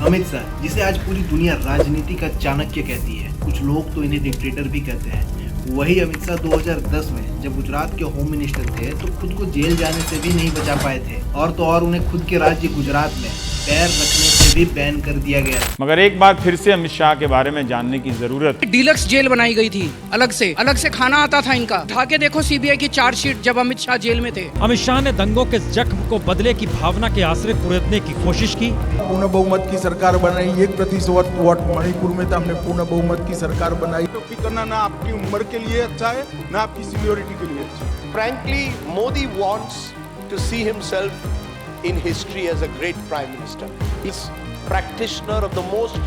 अमित शाह, जिसे आज पूरी दुनिया राजनीति का चाणक्य कहती है, कुछ लोग तो इन्हें डिक्टेटर भी कहते हैं, वही अमित शाह 2010 में जब गुजरात के होम मिनिस्टर थे तो खुद को जेल जाने से भी नहीं बचा पाए थे, और तो और उन्हें खुद के राज्य गुजरात में पैर रखने से भी बैन कर दिया गया। मगर एक बार फिर से अमित शाह के बारे में जानने की जरूरत। डीलक्स जेल बनाई गई थी, अलग से खाना आता था इनका। उठा के देखो सीबीआई की चार्जशीट जब अमित शाह जेल में थे। अमित शाह ने दंगों के जख्म को बदले की भावना के आश्रय कुरेदने की कोशिश की। पूर्ण बहुमत की सरकार बनाई, 1% वोट मणिपुर में था, हमने पूर्ण बहुमत की सरकार बनाई। टोपी करना ना आपकी उम्र के लिए अच्छा है ना आपकी सीनियोरिटी के लिए अच्छा है। Frankly, Modi wants to see himself in history as a great prime minister. He's practitioner of the most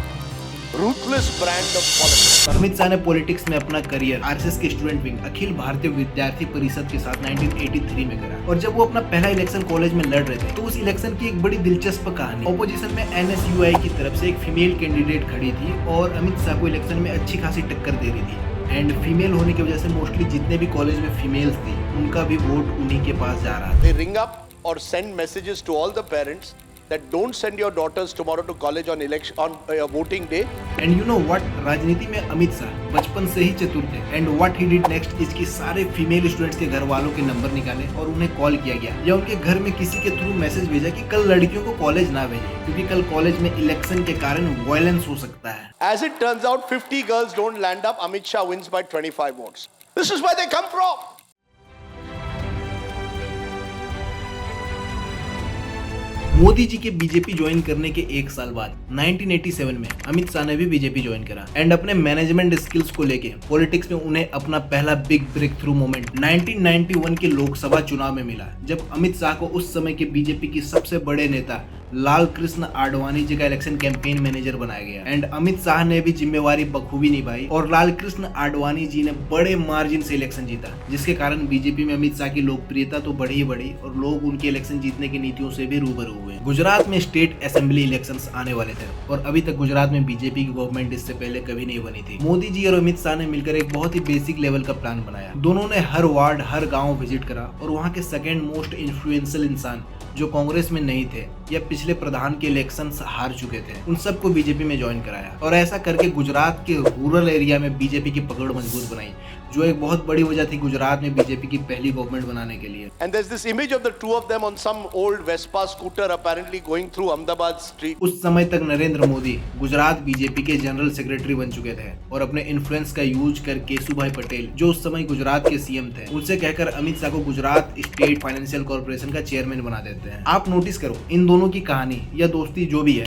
ruthless brand of politics. Amit Shah ने पॉलिटिक्स में अपना करियर आरएसएस के स्टूडेंट विंग अखिल भारतीय विद्यार्थी परिषद के साथ 1983 में करा, और जब वो अपना पहला इलेक्शन कॉलेज में लड़ रहे थे तो उस इलेक्शन की एक बड़ी दिलचस्प कहानी। ऑपोजिशन में एनएसयूआई की तरफ से एक फीमेल कैंडिडेट खड़ी थी और अमित शाह को इलेक्शन में अच्छी खासी टक्कर दे रही थी, एंड फीमेल होने की वजह से मोस्टली जितने भी कॉलेज में फीमेल्स थी उनका भी वोट उन्हीं के पास जा रहा था। They ring up or send messages to all the parents that don't send your daughters tomorrow to college on election on voting day. And you know what, राजनीति में अमित शाह बचपन से ही चतुर थे, and what he did next इसकी सारे female students के घर वालों के नंबर निकाले और उन्हें कॉल किया गया या उनके घर में किसी के थ्रू मैसेज भेजा कि कल लड़कियों को कॉलेज ना भेजें क्योंकि कल कॉलेज में इलेक्शन के कारण वायलेंस हो सकता है। As it turns out, 50 girls don't land up. Amit Shah wins by 25 votes. This is where they come from. Modi ji के बीजेपी ज्वाइन करने के एक साल बाद 1987 में अमित शाह ने भी बीजेपी ज्वाइन करा, एंड अपने मैनेजमेंट स्किल्स को लेके पॉलिटिक्स में उन्हें अपना पहला बिग ब्रेक थ्रू मोमेंट 1991 के लोकसभा चुनाव में मिला, जब अमित शाह को उस समय के बीजेपी की सबसे बड़े नेता लाल कृष्ण आडवाणी जी का इलेक्शन कैंपेन मैनेजर बनाया गया। एंड अमित शाह ने भी जिम्मेवारी बखूबी निभाई और लाल कृष्ण आडवाणी जी ने बड़े मार्जिन से इलेक्शन जीता, जिसके कारण बीजेपी में अमित शाह की लोकप्रियता तो बढ़ी ही बढ़ी और लोग उनके इलेक्शन जीतने की नीतियों से भी रूबरू हुए। गुजरात में स्टेट असेंबली इलेक्शंस आने वाले थे और अभी तक गुजरात में बीजेपी की गवर्नमेंट इससे पहले कभी नहीं बनी थी। मोदी जी और अमित शाह ने मिलकर एक बहुत ही बेसिक लेवल का प्लान बनाया। दोनों ने हर वार्ड हर गाँव विजिट करा और वहाँ के सेकेंड मोस्ट इन्फ्लुएंशियल इंसान जो कांग्रेस में नहीं थे या पिछले प्रधान के इलेक्शंस हार चुके थे, उन सबको बीजेपी में ज्वाइन कराया, और ऐसा करके गुजरात के रूरल एरिया में बीजेपी की पकड़ मजबूत बनाई, जो एक बहुत बड़ी वजह थी गुजरात में बीजेपी की पहली गवर्नमेंट बनाने के लिए। And there's this image of the two of them on some old Vespa scooter apparently going through Ahmedabad street. उस समय तक नरेंद्र मोदी गुजरात बीजेपी के जनरल सेक्रेटरी बन चुके थे और अपने इन्फ्लुएंस का यूज कर केशुभाई पटेल, जो उस समय गुजरात के सीएम थे, उनसे कहकर अमित शाह को गुजरात स्टेट फाइनेंशियल कॉर्पोरेशन का चेयरमैन बना देते हैं। आप नोटिस करो, इन दोनों की कहानी या दोस्ती जो भी है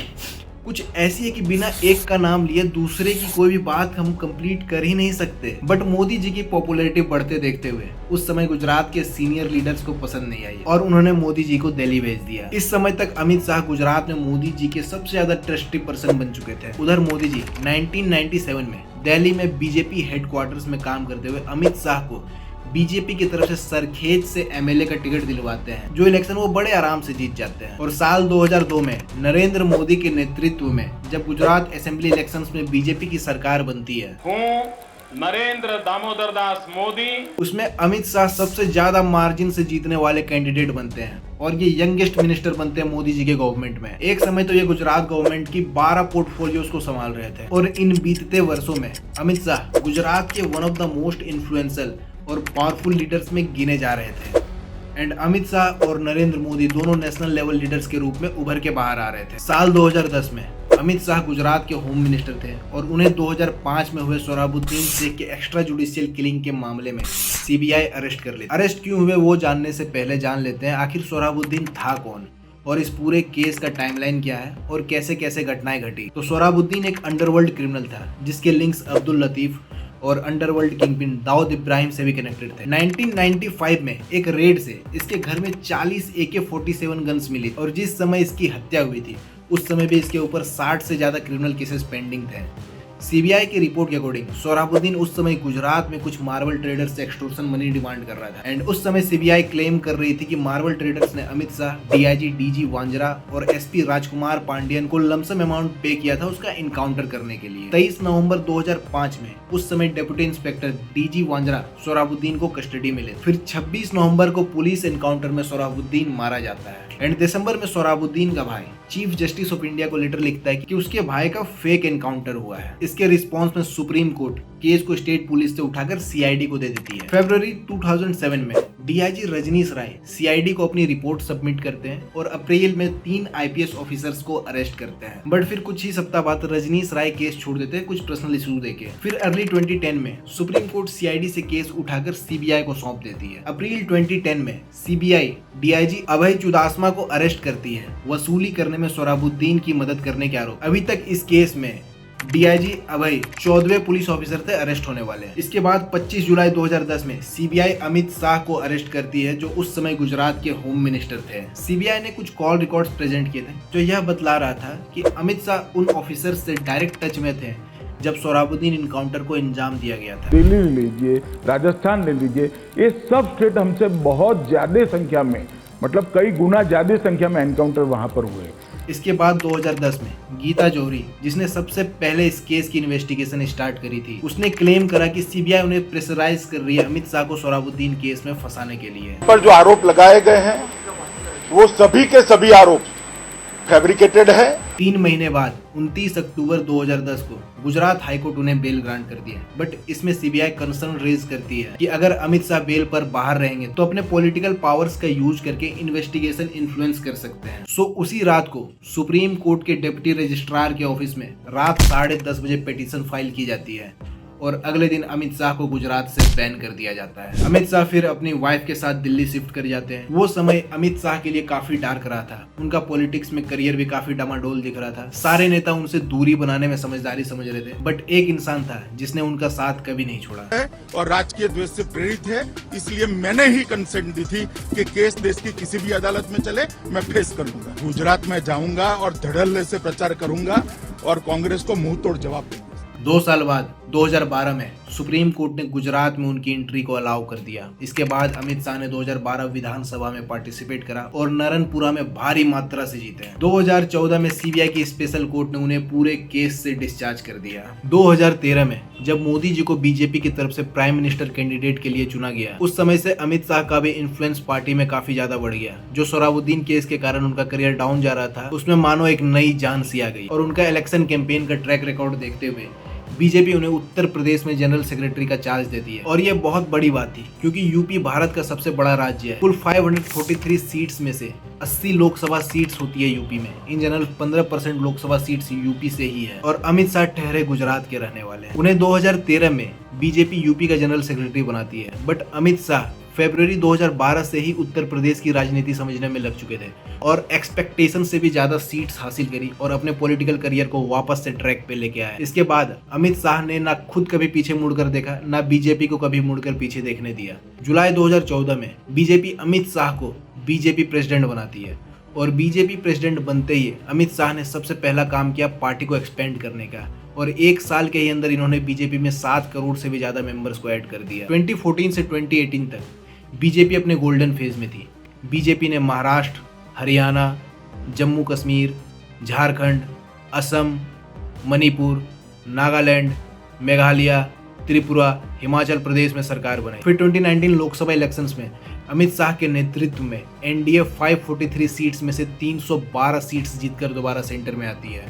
कुछ ऐसी है कि बिना एक का नाम लिए दूसरे की कोई भी बात हम कंप्लीट कर ही नहीं सकते। बट मोदी जी की पॉपुलैरिटी बढ़ते देखते हुए उस समय गुजरात के सीनियर लीडर्स को पसंद नहीं आई और उन्होंने मोदी जी को दिल्ली भेज दिया। इस समय तक अमित शाह गुजरात में मोदी जी के सबसे ज्यादा ट्रस्टी पर्सन बन चुके थे। उधर मोदी जी 1997 में दिल्ली में बीजेपी हेडक्वार्टर्स में काम करते हुए अमित शाह को बीजेपी की तरफ से सरखेज से एमएलए का टिकट दिलवाते हैं, जो इलेक्शन वो बड़े आराम से जीत जाते हैं। और साल 2002 में नरेंद्र मोदी के नेतृत्व में जब गुजरात असेंबली इलेक्शंस में बीजेपी की सरकार बनती है, नरेंद्र दामोदर दास मोदी, उसमें अमित शाह सबसे ज्यादा मार्जिन से जीतने वाले कैंडिडेट बनते हैं और ये यंगेस्ट मिनिस्टर बनते हैं मोदी जी के गवर्नमेंट में। एक समय तो ये गुजरात गवर्नमेंट की 12 पोर्टफोलियोज को संभाल रहे थे, और इन बीतते वर्षों में अमित शाह गुजरात के one of the most influential और पावरफुल लीडर्स में गिने जा रहे थे। एंड अमित शाह और नरेंद्र मोदी दोनों नेशनल लेवल लीडर्स के रूप में उभर के बाहर आ रहे थे। साल 2010 में अमित शाह गुजरात के होम मिनिस्टर थे और उन्हें 2005 में हुए सोहराबुद्दीन शेख के एक्स्ट्रा जुडिशियल किलिंग के मामले में सीबीआई अरेस्ट कर ली। अरेस्ट क्यों हुए वो जानने से पहले जान लेते हैं आखिर सोहराबुद्दीन था कौन और इस पूरे केस का टाइमलाइन क्या है और कैसे कैसे घटनाएं घटी। तो सोहराबुद्दीन एक अंडरवर्ल्ड क्रिमिनल था जिसके लिंक्स अब्दुल लतीफ और अंडरवर्ल्ड किंगपिन दाऊद इब्राहिम से भी कनेक्टेड थे। 1995 में एक रेड से इसके घर में 40 AK-47 गन्स मिली और जिस समय इसकी हत्या हुई थी उस समय भी इसके ऊपर 60 से ज्यादा क्रिमिनल केसेस पेंडिंग थे। सीबीआई की रिपोर्ट के अकॉर्डिंग सोहराबुद्दीन उस समय गुजरात में कुछ मार्बल ट्रेडर्स से एक्सटॉर्शन मनी डिमांड कर रहा था, एंड उस समय सीबीआई क्लेम कर रही थी कि मार्बल ट्रेडर्स ने अमित शाह, डीआईजी डीजी वांजरा और एसपी राजकुमार पांडियन को लमसम अमाउंट पे किया था उसका इनकाउंटर करने के लिए। 23 नवंबर 2005 में उस समय डेप्यूटी इंस्पेक्टर डीजी वांजरा सोहराबुद्दीन को कस्टडी में ले। फिर 26 नवंबर को पुलिस एनकाउंटर में सोहराबुद्दीन मारा जाता है। एंड दिसंबर में सोहराबुद्दीन का भाई चीफ जस्टिस ऑफ इंडिया को लेटर लिखता है कि उसके भाई का फेक एनकाउंटर हुआ है। इसके रिस्पॉन्स में सुप्रीम कोर्ट केस को स्टेट पुलिस से उठाकर सीआईडी को दे देती है। फरवरी 2007 में डीआईजी रजनीश राय सीआईडी को अपनी रिपोर्ट सबमिट करते हैं और अप्रैल में 3 आईपीएस ऑफिसर्स को अरेस्ट करते हैं। बट फिर कुछ ही सप्ताह बाद रजनीश राय केस छोड़ देते हैं कुछ पर्सनल इशू देके। फिर अर्ली 2010 में सुप्रीम कोर्ट सीआईडी से केस उठाकर सीबीआई को सौंप देती है। अप्रैल 2010 में सीबीआई डीआईजी अभय चुदासमा को अरेस्ट करती है वसूली करने में सोहराबुद्दीन की मदद करने के आरोप। अभी तक इस केस में डीआईजी अभय 14वें पुलिस ऑफिसर थे अरेस्ट होने वाले। इसके बाद 25 जुलाई 2010 में सीबीआई अमित शाह को अरेस्ट करती है जो उस समय गुजरात के होम मिनिस्टर थे। सीबीआई ने कुछ कॉल रिकॉर्ड्स प्रेजेंट किए थे जो यह बतला रहा था कि अमित शाह उन ऑफिसर से डायरेक्ट टच में थे जब सोहराबुद्दीन इनकाउंटर को अंजाम दिया गया था। दिल्ली लीजिए, राजस्थान ले लीजिए, ये सब स्टेट हमसे बहुत ज्यादा संख्या में, मतलब कई गुना ज्यादा संख्या में एनकाउंटर वहां पर हुए। इसके बाद 2010 में गीता जौहरी, जिसने सबसे पहले इस केस की इन्वेस्टिगेशन स्टार्ट करी थी, उसने क्लेम करा कि सीबीआई उन्हें प्रेशराइज कर रही है अमित शाह को सोहराबुद्दीन केस में फंसाने के लिए। पर जो आरोप लगाए गए हैं वो सभी के सभी आरोप फैब्रिकेटेड है। 3 महीने बाद 29 अक्टूबर 2010 को गुजरात हाईकोर्ट उन्हें बेल ग्रांट कर दिया। बट इसमें सीबीआई कंसर्न रेज करती है कि अगर अमित शाह बेल पर बाहर रहेंगे तो अपने पॉलिटिकल पावर्स का यूज करके इन्वेस्टिगेशन इन्फ्लुएंस कर सकते हैं। सो उसी रात को सुप्रीम कोर्ट के डिप्टी रजिस्ट्रार के ऑफिस में रात 10:30 बजे पिटीशन फाइल की जाती है और अगले दिन अमित शाह को गुजरात से बैन कर दिया जाता है। अमित शाह फिर अपनी वाइफ के साथ दिल्ली शिफ्ट कर जाते हैं। वो समय अमित शाह के लिए काफी डार्क रहा था। उनका पॉलिटिक्स में करियर भी काफी डामाडोल दिख रहा था। सारे नेता उनसे दूरी बनाने में समझदारी समझ रहे थे, बट एक इंसान था जिसने उनका साथ कभी नहीं छोड़ा और राजकीय द्वेष से प्रेरित है, इसलिए मैंने ही कंसेंट दी थी कि केस देश की किसी भी अदालत में चले मैं फेस करूंगा। गुजरात में जाऊंगा और धड़ल्ले से प्रचार करूंगा और कांग्रेस को मुंह तोड़ जवाब दूंगा। 2 साल बाद 2012 में सुप्रीम कोर्ट ने गुजरात में उनकी एंट्री को अलाउ कर दिया। इसके बाद अमित शाह ने 2012 विधानसभा में पार्टिसिपेट करा और नरनपुरा में भारी मात्रा से जीते। 2014 में सीबीआई की स्पेशल कोर्ट ने उन्हें पूरे केस से डिस्चार्ज कर दिया। 2013 में जब मोदी जी को बीजेपी की तरफ से प्राइम मिनिस्टर कैंडिडेट के लिए चुना गया, उस समय से अमित शाह का भी इन्फ्लुएंस पार्टी में काफी ज्यादा बढ़ गया। जो सोहराबुद्दीन केस के कारण उनका करियर डाउन जा रहा था, उसमें मानो एक नई जान सी आ गई। और उनका इलेक्शन कैंपेन का ट्रैक रिकॉर्ड देखते हुए बीजेपी उन्हें उत्तर प्रदेश में जनरल सेक्रेटरी का चार्ज देती है। और ये बहुत बड़ी बात थी क्योंकि यूपी भारत का सबसे बड़ा राज्य है। कुल 543 सीट्स में से 80 लोकसभा सीट्स होती है यूपी में। In general 15% Lok Sabha seats UP से ही है। और अमित शाह ठहरे गुजरात के रहने वाले हैं। उन्हें 2013 में बीजेपी यूपी का जनरल सेक्रेटरी बनाती है। बट अमित शाह फरवरी 2012 से ही उत्तर प्रदेश की राजनीति समझने में लग चुके थे और एक्सपेक्टेशन से भी ज्यादा सीट्स हासिल करी और अपने पॉलिटिकल करियर को वापस से ट्रैक पे लेके आए। इसके बाद अमित शाह ने ना खुद कभी पीछे मुड़कर देखा, ना बीजेपी को कभी मुड़कर पीछे देखने दिया। जुलाई 2014 में बीजेपी अमित शाह को बीजेपी प्रेसिडेंट बनाती है और बीजेपी प्रेसिडेंट बनते ही अमित शाह ने सबसे पहला काम किया पार्टी को एक्सपेंड करने का। और 1 साल के ही अंदर इन्होंने बीजेपी में 7 करोड़ से भी ज्यादा मेंबर्स को ऐड कर दिया। 2014 से 2018 तक बीजेपी अपने गोल्डन फेज में थी। बीजेपी ने महाराष्ट्र, हरियाणा, जम्मू कश्मीर, झारखंड, असम, मणिपुर, नागालैंड, मेघालय, त्रिपुरा, हिमाचल प्रदेश में सरकार बनाई। फिर 2019 लोकसभा इलेक्शंस में अमित शाह के नेतृत्व में एनडीए 543 सीट्स में से 312 सीट्स जीतकर दोबारा सेंटर में आती है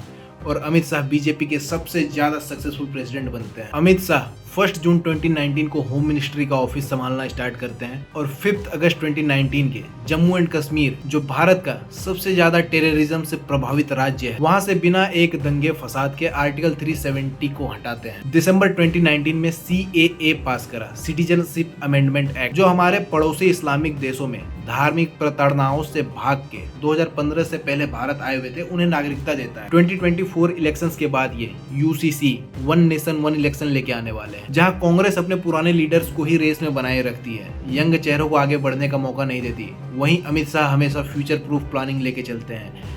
और अमित शाह बीजेपी के सबसे ज्यादा सक्सेसफुल प्रेसिडेंट बनते हैं। अमित शाह 1 जून 2019 को होम मिनिस्ट्री का ऑफिस संभालना स्टार्ट करते हैं और 5 अगस्त 2019 के जम्मू एंड कश्मीर, जो भारत का सबसे ज्यादा टेररिज्म से प्रभावित राज्य है, वहां से बिना एक दंगे फसाद के आर्टिकल 370 को हटाते हैं। दिसंबर 2019 में CAA पास करा, सिटीजनशिप अमेंडमेंट एक्ट, जो हमारे पड़ोसी इस्लामिक देशों में धार्मिक प्रताड़नाओं से भाग के 2015 से पहले भारत आए हुए थे उन्हें नागरिकता देता है। 2024 इलेक्शंस के बाद ये UCC, one nation one election लेके आने वाले हैं, जहां कांग्रेस अपने पुराने लीडर्स को ही रेस में बनाए रखती है, यंग चेहरों को आगे बढ़ने का मौका नहीं देती। वहीं अमित शाह हमेशा फ्यूचर प्रूफ प्लानिंग लेके चलते हैं।